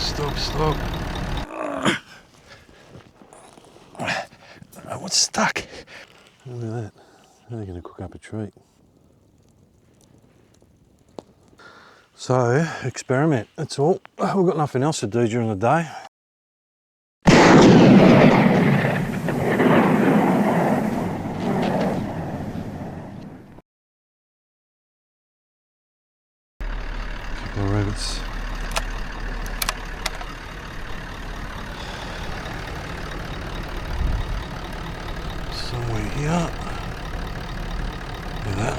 Stop. Oh, what's stuck? Look at that. They're going to cook up a treat. So, experiment, that's all. We've got nothing else to do during the day. Couple of rabbits. Somewhere here. Look at that.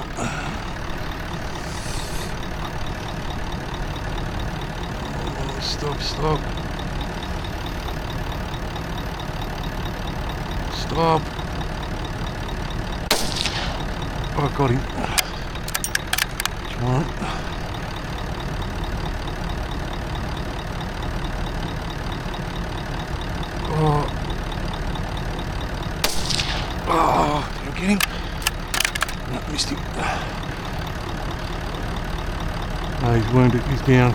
Oh, stop. Oh, I got him. Which one? Oh, did I get him? No, missed him. No, he's wounded. He's down.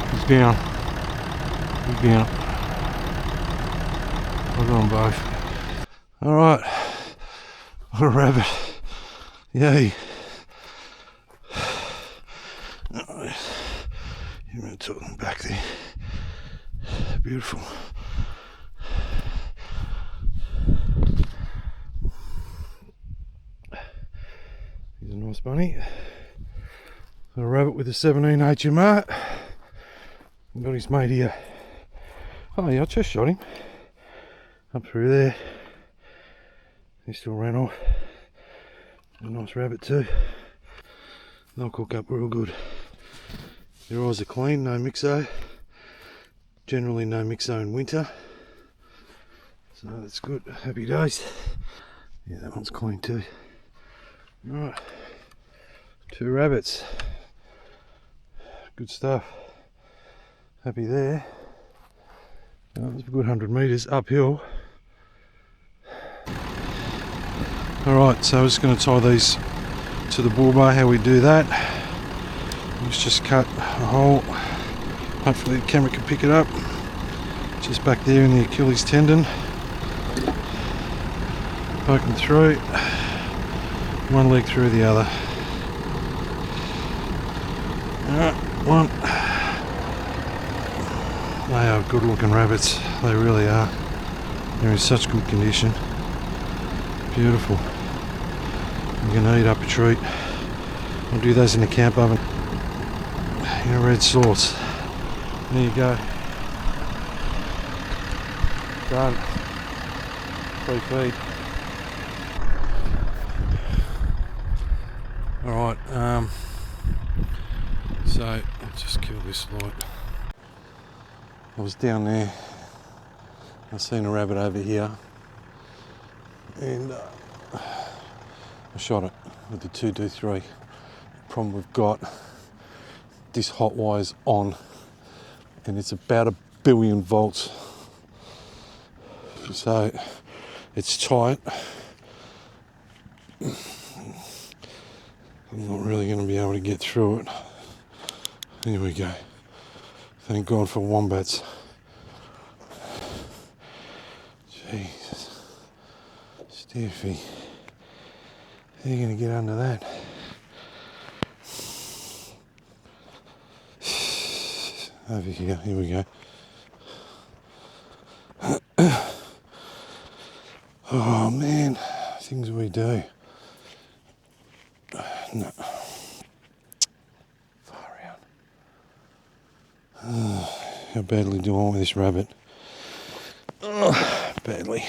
I've got them both. Alright. What a rabbit. Yay. You might talk them back there. Beautiful. He's a nice bunny. Got a rabbit with a 17 HMR. Got his mate here. Oh yeah, I just shot him. Up through there. He still ran off. A nice rabbit too. They'll cook up real good. Their eyes are clean, no mixo. Generally no mixo in winter. So that's good, happy days. Yeah, that one's clean too. Alright, 2 rabbits. Good stuff. Happy there. That was a good 100 metres uphill. Alright, so I'm just going to tie these to the bull bar. How we do that. Let's just cut a hole. Hopefully the camera can pick it up. Just back there in the Achilles tendon. Poking through. One leg through the other. Alright, one. They are good looking rabbits. They really are. They're in such good condition. Beautiful. I'm going to eat up a treat. I'll do those in the camp oven. In a red sauce. There you go. Done. Free feed. Alright, so I'll just kill this light. I was down there. I seen a rabbit over here. And I shot it with the 223. Problem we've got, this hot wire's on and it's about 1 billion volts. So it's tight. I'm not really going to be able to get through it. Here we go. Thank God for wombats. Jesus. Stiffy. How are you going to get under that? Over here, here we go. Oh man, things we do. No. Far out. How badly do I want this rabbit? Badly.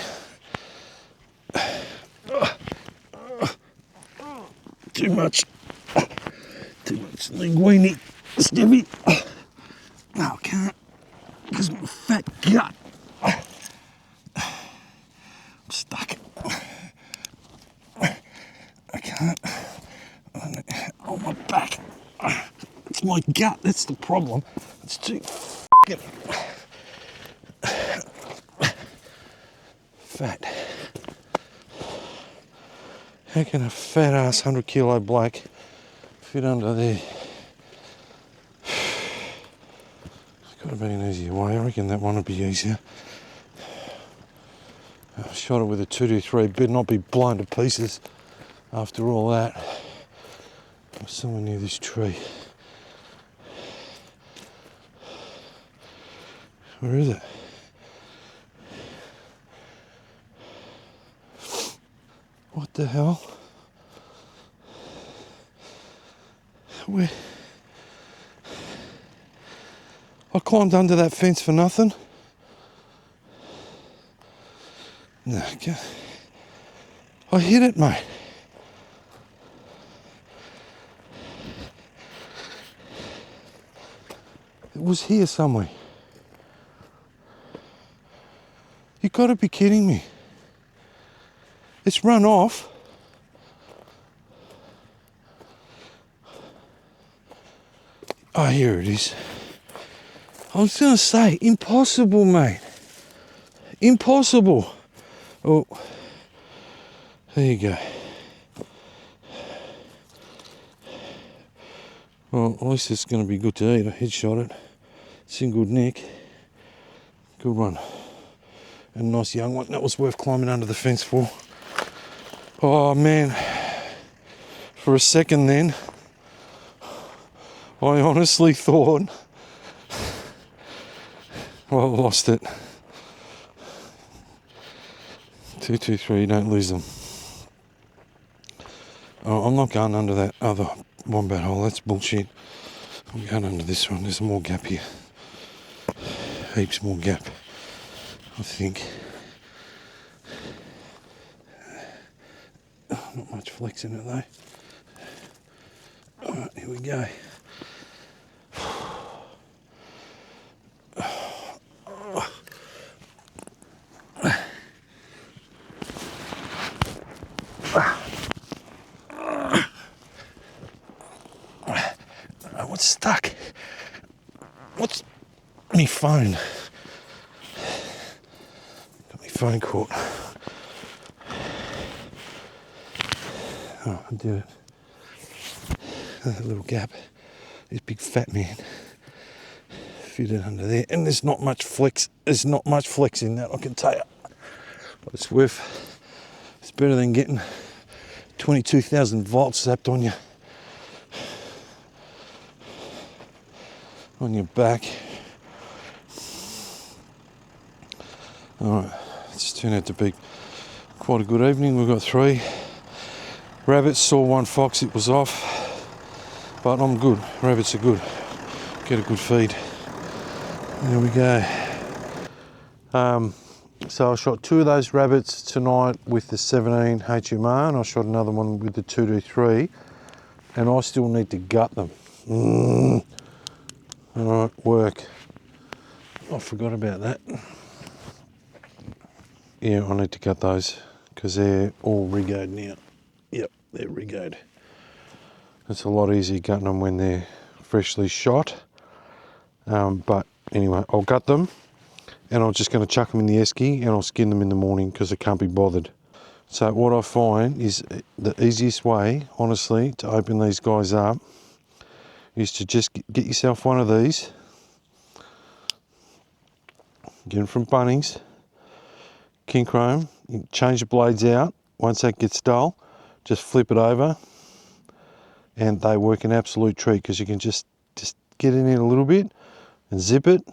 Too much linguine, Stiffy. No, I can't, because my fat gut. I'm stuck. I can't. On my back. It's my gut, that's the problem. It's too f***ing fat. How can a fat ass 100 kilo black fit under there? Got to be an easier way. I reckon that one would be easier. I shot it with a 223, better not be blown to pieces after all that. I'm somewhere near this tree. Where is it? What the hell? Where? I climbed under that fence for nothing. No, I hit it, mate. It was here somewhere. You gotta be kidding me. It's run off. Oh, here it is. I was gonna say, impossible, mate. Impossible. Oh, there you go. Well, at least it's gonna be good to eat. I headshot it. It's in good nick. Good one. And a nice young one. That was worth climbing under the fence for. Oh man, for a second then, I honestly thought, well, I lost it. 223, don't lose them. Oh, I'm not going under that other wombat hole, that's bullshit. I'm going under this one, there's more gap here. Heaps more gap, I think. Not much flex in it though. Alright, here we go. What's stuck? What's me phone? Got my phone caught. Oh, I did it. That little gap. This big fat man fit it under there, and there's not much flex. There's not much flex in that, I can tell you. But it's worth. It's better than getting 22,000 volts zapped on you. On your back. Alright, it's turned out to be quite a good evening. We've got 3 rabbits, saw 1 fox, it was off, but I'm good. Rabbits are good. Get a good feed. There we go. So I shot 2 of those rabbits tonight with the 17 HMR, and I shot another one with the 223, and I still need to gut them. Alright, work. I forgot about that. Yeah, I need to gut those because they're all rigoed now. Yep, they're rigoed. It's a lot easier gutting them when they're freshly shot. But anyway, I'll gut them, and I'm just going to chuck them in the esky, and I'll skin them in the morning because I can't be bothered. So what I find is the easiest way, honestly, to open these guys up is to just get yourself one of these. Get them from Bunnings. King Chrome. You change the blades out. Once that gets dull, just flip it over, and they work an absolute treat because you can just get in it a little bit and zip it,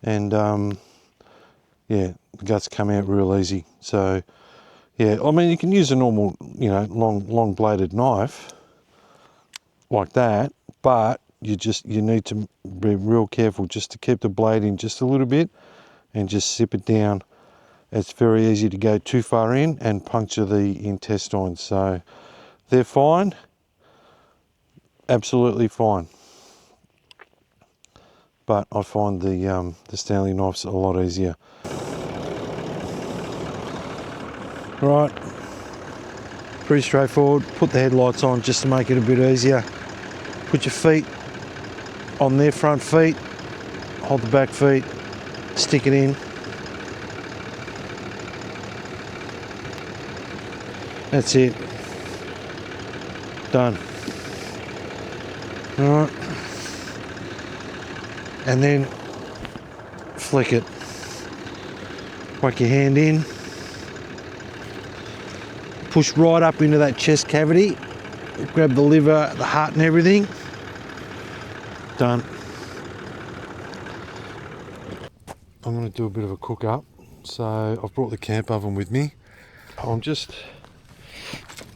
and yeah, the guts come out real easy. So yeah, I mean, you can use a normal, you know, long bladed knife like that, but you need to be real careful just to keep the blade in just a little bit and just zip it down. It's very easy to go too far in and puncture the intestines. So they're fine, absolutely fine. But I find the Stanley knife's a lot easier. Right, pretty straightforward. Put the headlights on just to make it a bit easier. Put your feet on their front feet, hold the back feet, stick it in. That's it. Done. Alright. and then flick it. Whack your hand in, push right up into that chest cavity, grab the liver, the heart and everything. Done. I'm going to do a bit of a cook up. So I've brought the camp oven with me. I'm just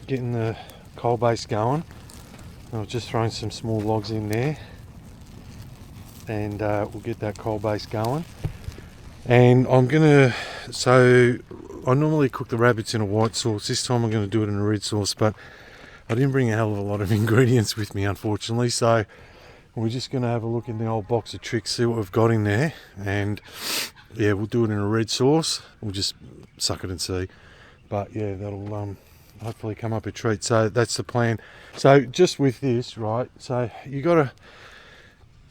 getting the coal base going. I've just thrown some small logs in there, and we'll get that coal base going. And I'm gonna, so I normally cook the rabbits in a white sauce. This time I'm going to do it in a red sauce, but I didn't bring a hell of a lot of ingredients with me, unfortunately. So we're just going to have a look in the old box of tricks, see what we've got in there, and yeah, we'll do it in a red sauce. We'll just suck it and see. But yeah, that'll hopefully come up a treat. So that's the plan. So just with this, right, so you got to,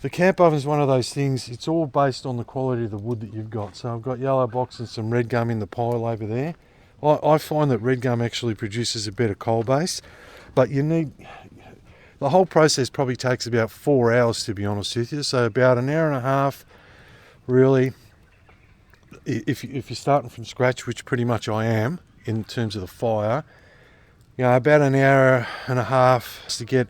the camp oven is one of those things, it's all based on the quality of the wood that you've got. So I've got yellow box and some red gum in the pile over there. I find that red gum actually produces a better coal base, but you need, the whole process probably takes about 4 hours, to be honest with you. So about an hour and a half, really, if you're starting from scratch, which pretty much I am in terms of the fire, you know, about an hour and a half to get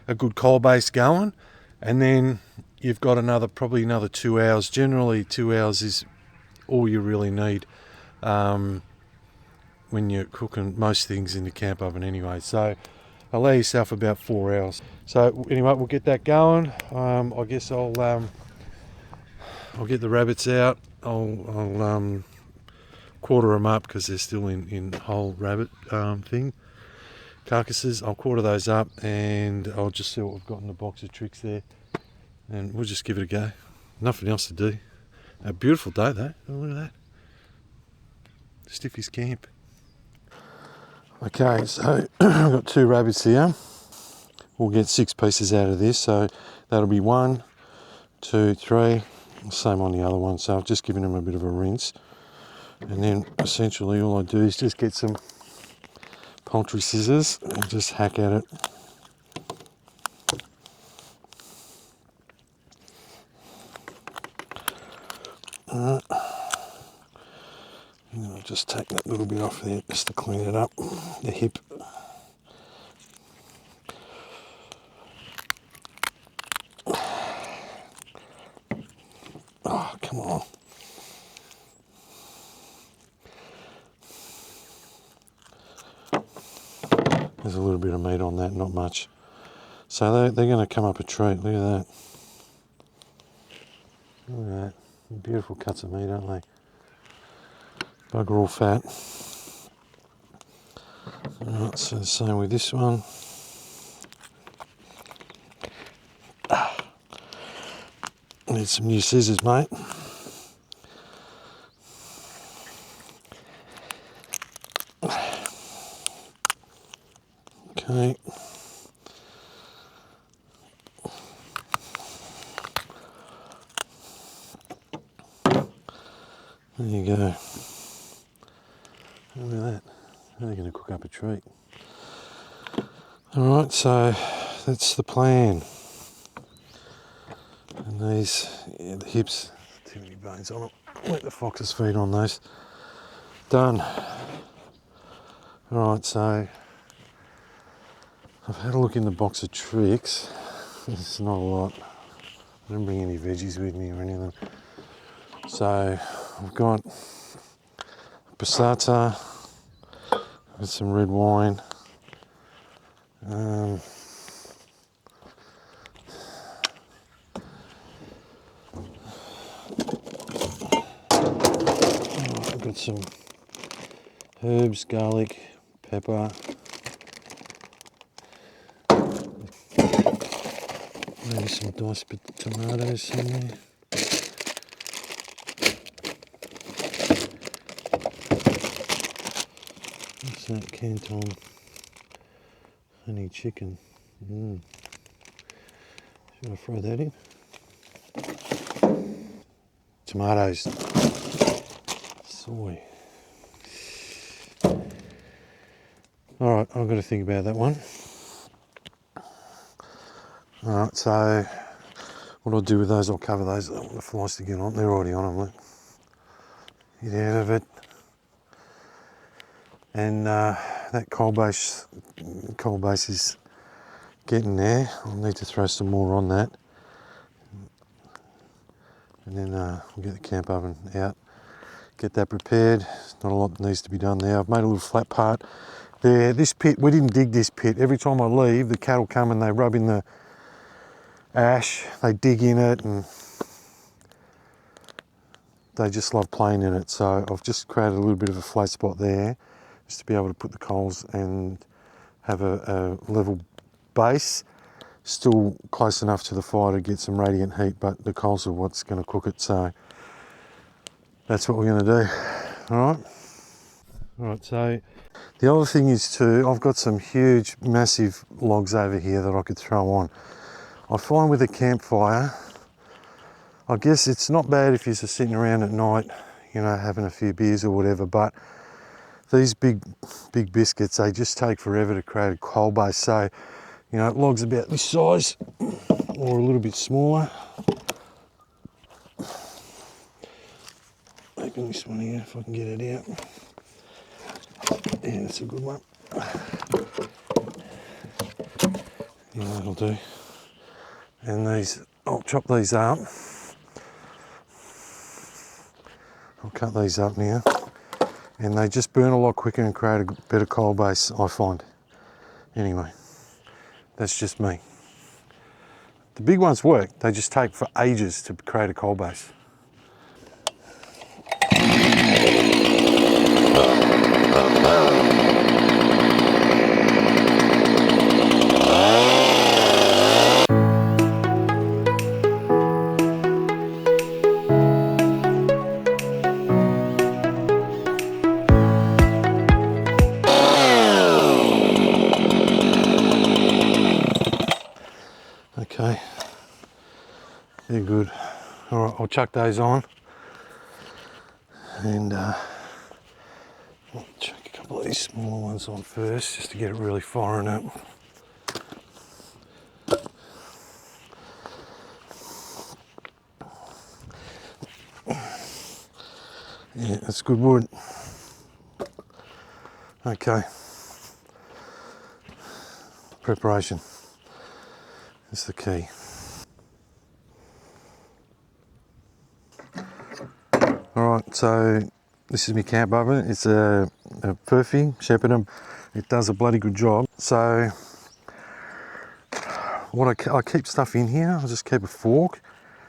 a good coal base going, and then you've got probably another 2 hours. Generally 2 hours is all you really need when you're cooking most things in the camp oven anyway. So allow yourself about 4 hours. So anyway, we'll get that going. I guess I'll get the rabbits out. I'll quarter them up because they're still in whole rabbit thing carcasses. I'll quarter those up, and I'll just see what we've got in the box of tricks there, and we'll just give it a go. Nothing else to do. A beautiful day though. Oh, look at that. Stiffys Camp. Okay, so I've got 2 rabbits here. We'll get 6 pieces out of this, so that'll be 1, 2, 3. Same on the other one. So I've just given them a bit of a rinse, and then essentially all I do is just get some poultry scissors and just hack at it. And then I'll just take that little bit off there just to clean it up, the hip. Oh, come on. There's a little bit of meat on that, not much. So they're going to come up a treat. Look at that. Look at that. Beautiful cuts of meat, aren't they? Bugger all fat. Alright, so the same with this one. Need some new scissors, mate. Okay. There you go. Look at that. They're going to cook up a treat. Alright, so that's the plan. And these, yeah, the hips, too many bones on them. Let the foxes feed on those. Done. Alright, so I've had a look in the box of tricks. It's not a lot. I didn't bring any veggies with me or anything. So I've got passata with some red wine. I've got some herbs, garlic, pepper. Maybe some diced tomatoes in there. What's that? Canton honey chicken. Should I throw that in? Tomatoes. Soy. Alright, I've got to think about that one. Alright, so what I'll do with those, I'll cover those. I don't want the flies to get on. They're already on them, look. Get out of it. And that coal base is getting there. I'll need to throw some more on that. And then we'll get the camp oven out. Get that prepared. Not a lot that needs to be done there. I've made a little flat part there. This pit, we didn't dig this pit. Every time I leave, the cattle come and they rub in the ash. They dig in it and they just love playing in it. So I've just created a little bit of a flat spot there just to be able to put the coals and have a level base. Still close enough to the fire to get some radiant heat, but the coals are what's going to cook it. So that's what we're going to do. All right, so the other thing is too, I've got some huge, massive logs over here that I could throw on. I find with a campfire, I guess it's not bad if you're just sitting around at night, you know, having a few beers or whatever, but these big biscuits, they just take forever to create a coal base. So, you know, logs about this size or a little bit smaller. Open this one here if I can get it out. Yeah, that's a good one. Yeah, that'll do. And these, I'll chop these up. I'll cut these up now. And they just burn a lot quicker and create a better coal base, I find. Anyway, that's just me. The big ones work, they just take for ages to create a coal base. Okay, they're good. All right, I'll chuck those on, and I'll chuck a couple of these smaller ones on first, just to get it really firing up. Yeah, that's good wood. Okay, preparation. That's the key. Alright, so this is my camp oven. It's a Perfy Shepherdham. It does a bloody good job. So what I keep stuff in here, I just keep a fork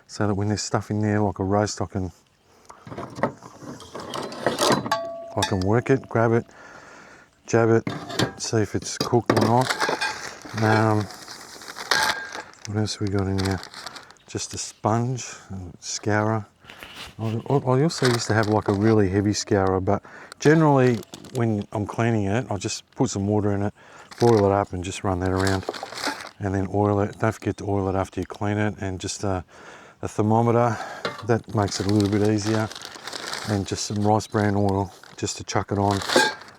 so that when there's stuff in there like a roast, I can work it, grab it, jab it, see if it's cooked or not. What else have we got in here? Just a sponge, scourer. I also used to have like a really heavy scourer, but generally when I'm cleaning it, I just put some water in it, boil it up and just run that around and then oil it. Don't forget to oil it after you clean it, and just a thermometer, that makes it a little bit easier, and just some rice bran oil just to chuck it on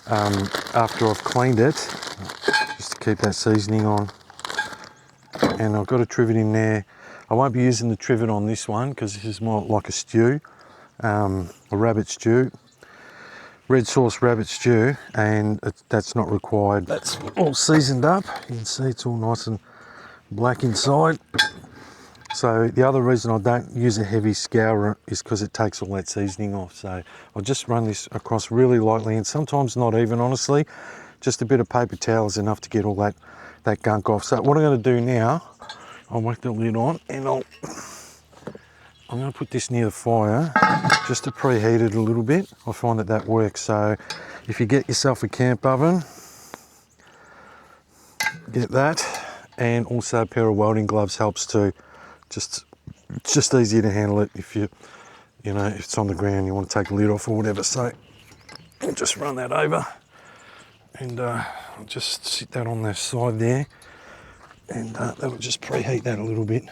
after I've cleaned it, just to keep that seasoning on. And I've got a trivet in there. I won't be using the trivet on this one because this is more like a stew, a rabbit stew, red sauce rabbit stew, and that's not required. That's all seasoned up. You can see it's all nice and black inside. So the other reason I don't use a heavy scourer is because it takes all that seasoning off. So I'll just run this across really lightly, and sometimes not even, honestly. Just a bit of paper towel is enough to get all that gunk off. So what I'm going to do now, I'll whack the lid on, and I'm going to put this near the fire just to preheat it a little bit. I find that works. So if you get yourself a camp oven, get that, and also a pair of welding gloves helps too. It's just easier to handle it if you know, if it's on the ground, you want to take the lid off or whatever. So I'll just run that over, and I'll just sit that on the side there, and that'll just preheat that a little bit,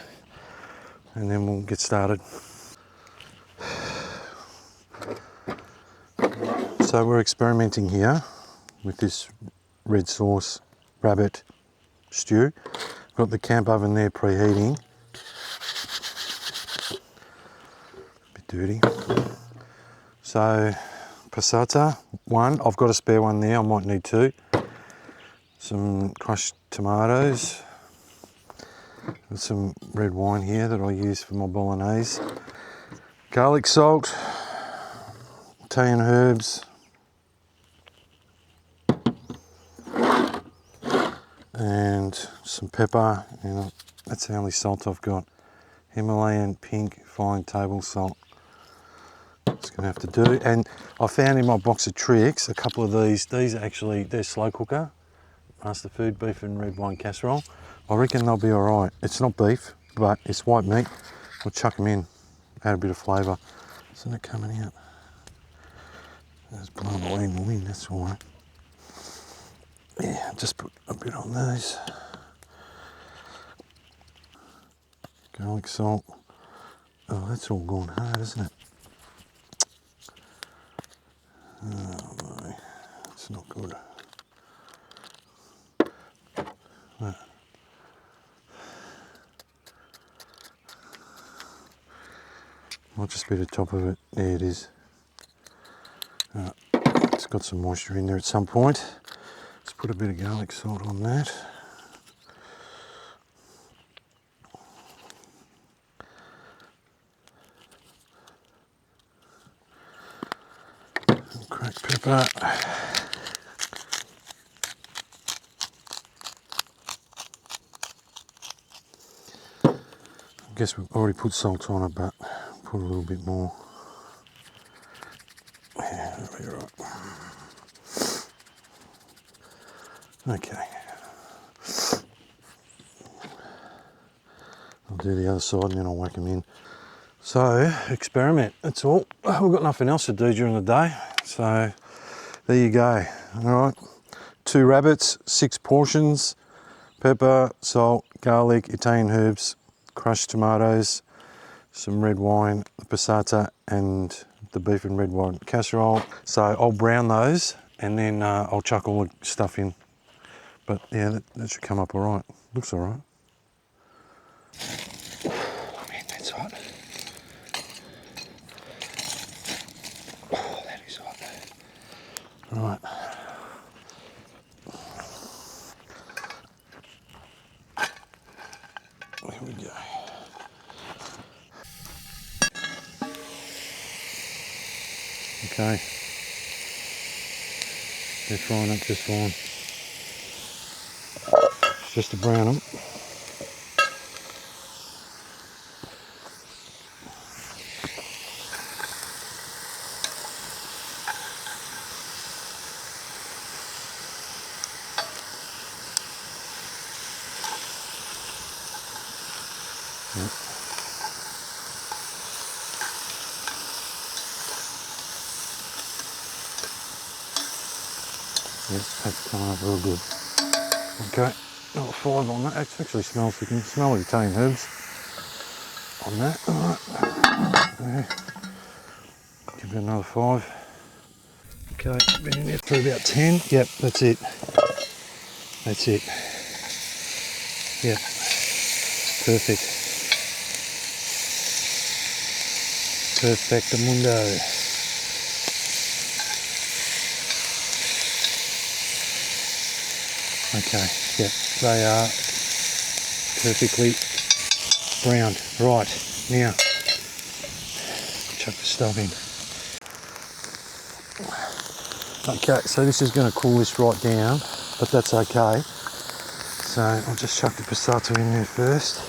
and then we'll get started. So we're experimenting here with this red sauce rabbit stew. Got the camp oven there preheating. bit dirty. So passata, one. I've got a spare one there, I might need two. Some crushed tomatoes. With some red wine here that I use for my bolognese. Garlic salt, Italian herbs, and some pepper, and that's the only salt I've got. Himalayan pink fine table salt. It's gonna have to do. And I found in my box of tricks a couple of these. These are actually, they're slow cooker, master food, beef and red wine casserole. I reckon they'll be all right. It's not beef, but it's white meat. We'll chuck them in, add a bit of flavour. Isn't it coming out? It's blowing away in the wind, that's all right. Yeah, just put a bit on those. Garlic salt. Oh, that's all gone hard, isn't it? Oh no, it's not good. Might just be the top of it. There it is. It's got some moisture in there at some point. Let's put a bit of garlic salt on that. Cracked pepper. I guess we've already put salt on it, but put a little bit more. Yeah, that'll be right. Okay. I'll do the other side and then I'll whack them in. So, experiment, that's all. We've got nothing else to do during the day. So, there you go. All right. 2 rabbits, 6 portions, pepper, salt, garlic, Italian herbs, crushed tomatoes, some red wine, passata, and the beef and red wine casserole. So I'll brown those and then I'll chuck all the stuff in. But yeah, that should come up all right. Looks all right. Oh man, that's hot. Oh, that is hot. Right. There we go. Okay. They're frying up just fine. Just to brown them. Yep. Yes, that's coming up real good. Okay, another 5 on that. It actually smells, you can smell the Italian herbs on that. Alright, there. Give it another 5. Okay, been in there for about 10. Yep, that's it. That's it. Yep, perfect. Perfectamundo. Okay, yep, they are perfectly browned. Right, now, chuck the stuff in. Okay, so this is going to cool this right down, but that's okay. So I'll just chuck the passata in there first.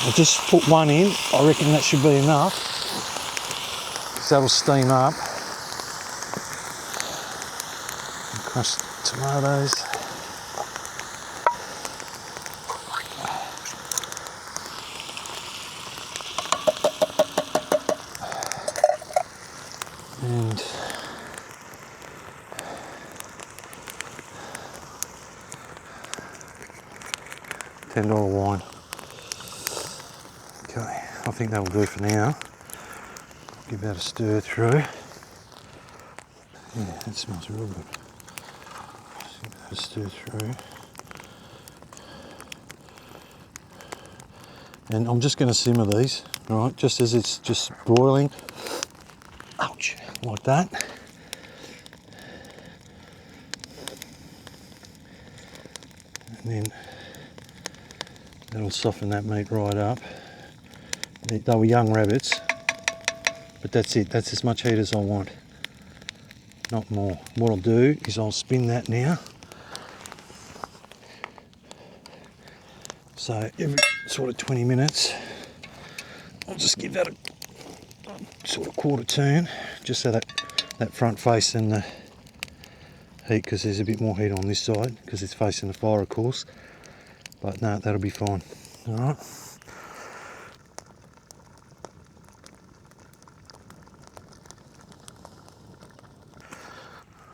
I'll just put one in, I reckon that should be enough, because that'll steam up. Crushed tomatoes. And $10 wine. Okay, I think that'll do for now. Give that a stir through. Yeah, that smells real good. Give that a stir through. And I'm just going to simmer these, right, just as it's just broiling. Ouch, like that. And then that'll soften that meat right up. They were young rabbits, but that's it. That's as much heat as I want, not more. What I'll do is I'll spin that now. So every sort of 20 minutes, I'll just give that a sort of quarter turn, just so that front face and the heat, because there's a bit more heat on this side because it's facing the fire, of course. But no, that'll be fine. All right.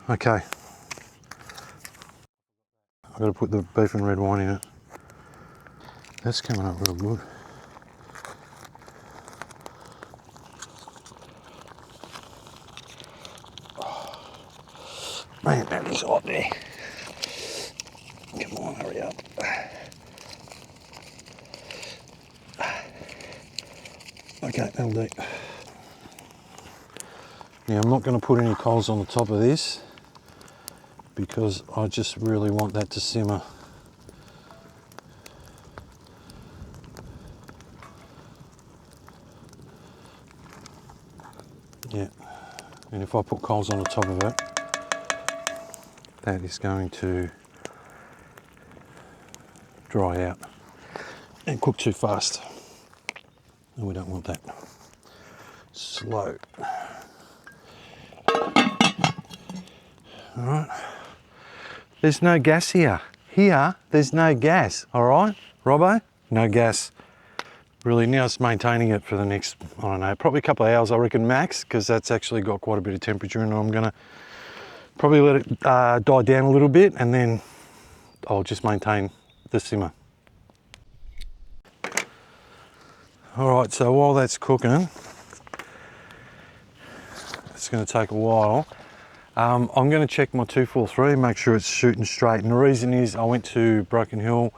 Okay. I've got to put the beef and red wine in it. That's coming up real good. Man, that is hot there. Come on, hurry up. Okay, that'll do. Now, I'm not going to put any coals on the top of this because I just really want that to simmer. Yeah, and if I put coals on the top of it, that is going to dry out and cook too fast, and we don't want that. Slow. All right. There's no gas here. Here, there's no gas. All right, Robbo, no gas. Really, now it's maintaining it for the next, I don't know, probably a couple of hours, I reckon, max, because that's actually got quite a bit of temperature, and I'm gonna probably let it die down a little bit, and then I'll just maintain the simmer. All right, so while that's cooking, it's gonna take a while. I'm going to check my 243, make sure it's shooting straight. And the reason is I went to Broken Hill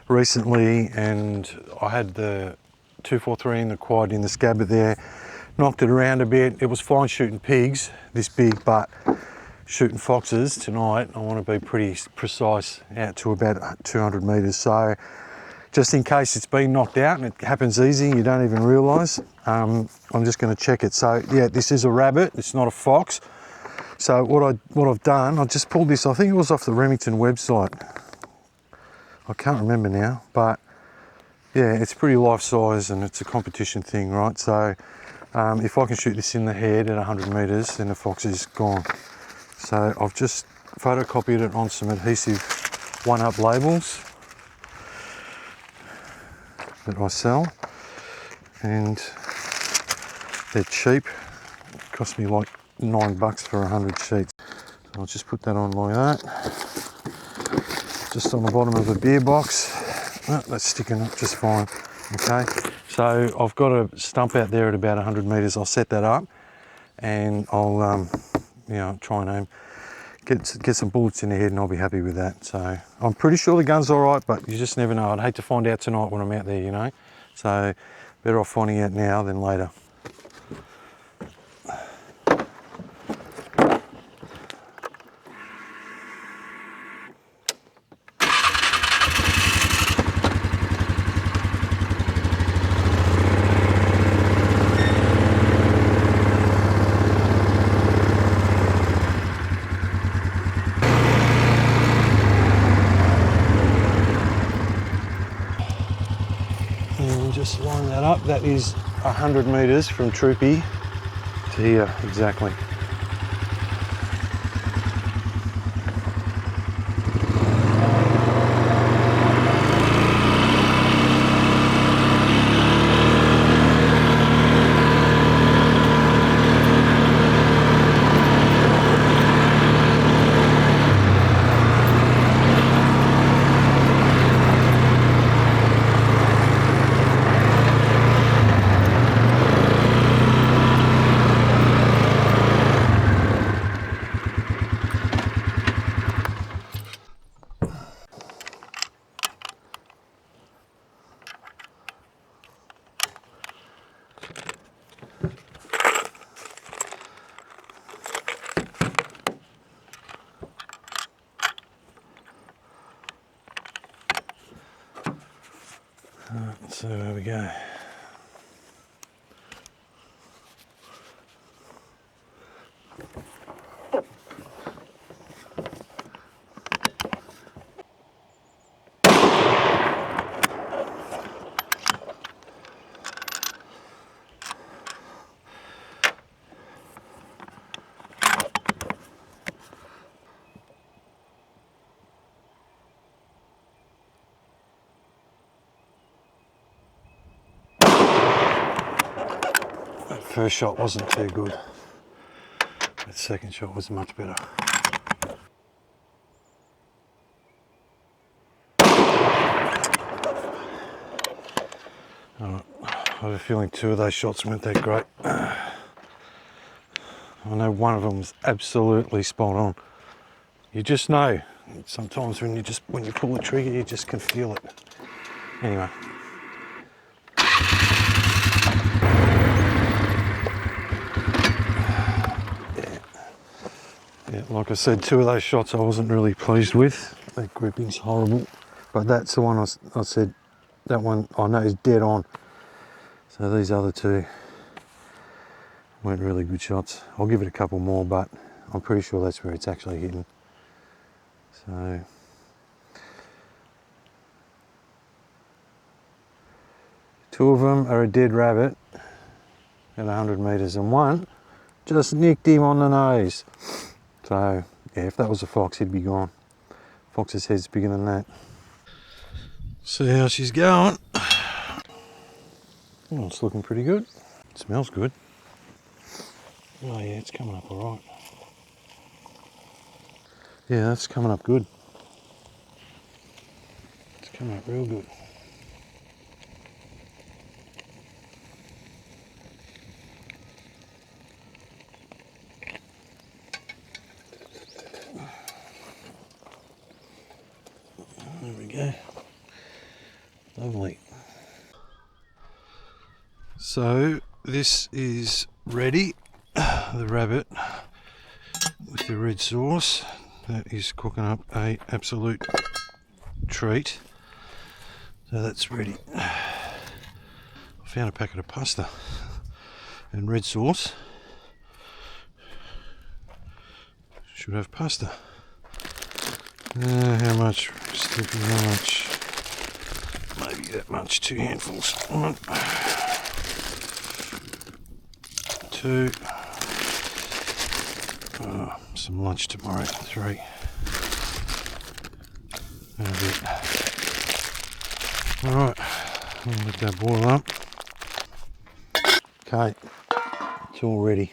recently and I had the 243 in the quad in the scabbard there, knocked it around a bit. It was fine shooting pigs this big, but shooting foxes tonight, I want to be pretty precise out to about 200 metres. So just in case it's been knocked out, and it happens easy, you don't even realise, I'm just going to check it. So yeah, this is a rabbit, it's not a fox. So what I've done, I just pulled this, I think it was off the Remington website. I can't remember now, but yeah, it's pretty life size and it's a competition thing, right? So if I can shoot this in the head at 100 metres, then the fox is gone. So I've just photocopied it on some adhesive 1-up labels that I sell, and they're cheap. It cost me like $9 for 100 sheets. So I'll just put that on like that, just on the bottom of a beer box. Oh, that's sticking up just fine. Okay, so I've got a stump out there at about 100 metres. I'll set that up and I'll try and aim, get some bullets in the head, and I'll be happy with that. So I'm pretty sure the gun's all right, but you just never know. I'd hate to find out tonight when I'm out there, you know. So better off finding out now than later. Just line that up. That is 100 metres from Troopy to here exactly. Let's see where we go. That first shot wasn't too good. That second shot was much better. Alright, I have a feeling 2 of those shots weren't that great. I know one of them was absolutely spot on. You just know. Sometimes when you pull the trigger, you just can feel it. Anyway. Yeah, like I said, 2 of those shots I wasn't really pleased with. That gripping's horrible. But that's the one I said, that one I know is dead on. So these other 2 weren't really good shots. I'll give it a couple more, but I'm pretty sure that's where it's actually hitting. So, two of them are a dead rabbit at 100 metres, and one just nicked him on the nose. So, yeah, if that was a fox, he'd be gone. Fox's head's bigger than that. See how she's going. Oh, it's looking pretty good. It smells good. Oh yeah, it's coming up all right. Yeah, that's coming up good. It's coming up real good. There we go. Lovely. So this is ready. The rabbit with the red sauce. That is cooking up a absolute treat. So that's ready. I found a packet of pasta and red sauce. Should have pasta. How much? Stiffy, how much? Maybe that much. 2 handfuls. 1, 2. Some lunch tomorrow. 3. And a bit. Alright, I'll let that boil up. Okay, it's all ready.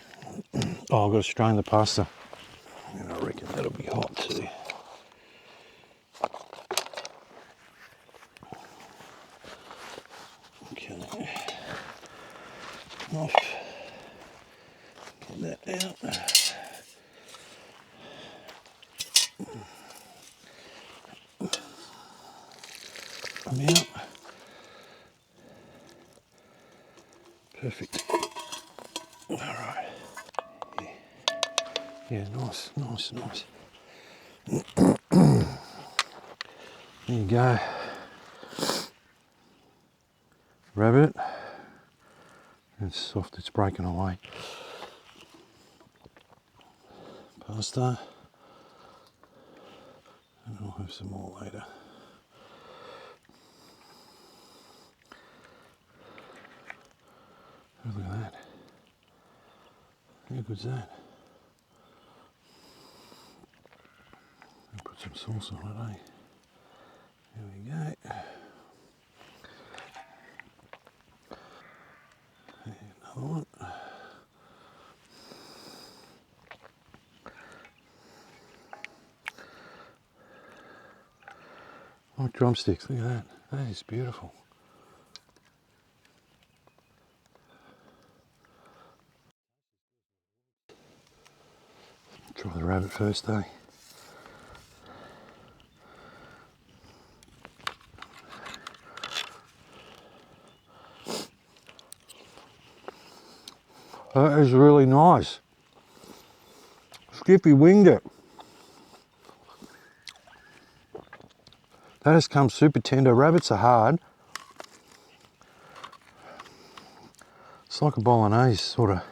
Oh, I've got to strain the pasta. And I reckon that'll be hot too. Okay. Off. Get that out. Come out. Perfect. Alright. Yeah, nice. There you go. Rabbit. It's soft, it's breaking away. Pasta. And I'll have some more later. Oh, look at that. How good's that? I'll put some sauce on it, eh? There we go. And another one. Oh, drumsticks, look at that. That is beautiful. Try the rabbit first, eh? That is really nice. Skippy winged it. That has come super tender. Rabbits are hard. It's like a bolognese sort of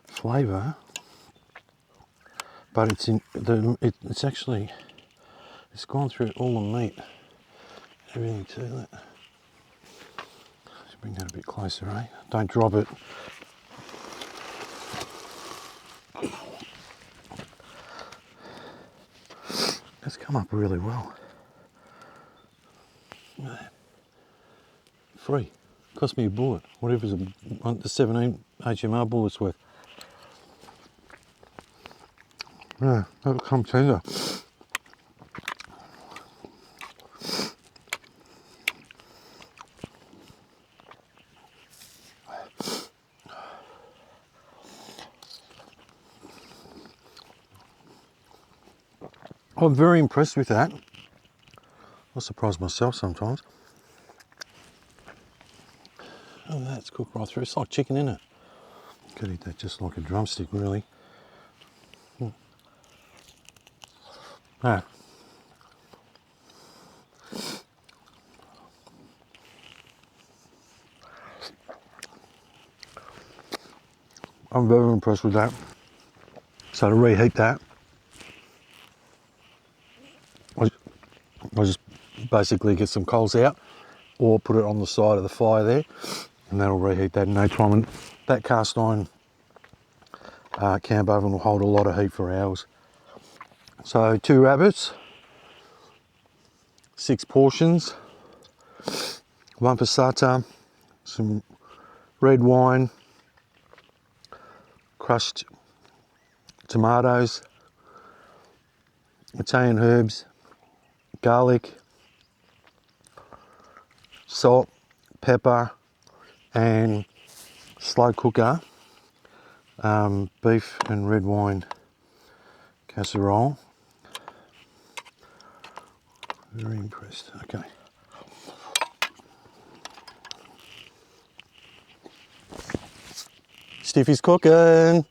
flavour, but it's it's actually, it's gone through all the meat, everything to that. Let's bring that a bit closer, eh? Don't drop it. It's come up really well. Free. Cost me a bullet. Whatever's the 17 HMR bullets worth. Yeah, that'll come tender. I'm very impressed with that. I surprise myself sometimes. Oh, that's cooked right through. It's like chicken, isn't it? Could eat that just like a drumstick, really. Ah. I'm very impressed with that. So to reheat that, I just basically get some coals out or put it on the side of the fire there, and that'll reheat that in no time. And that cast iron camp oven will hold a lot of heat for hours. So 2 rabbits, 6 portions, 1 passata, some red wine, crushed tomatoes, Italian herbs, garlic, salt, pepper, and slow cooker beef and red wine casserole. Very impressed. Okay. Stiffys cooking.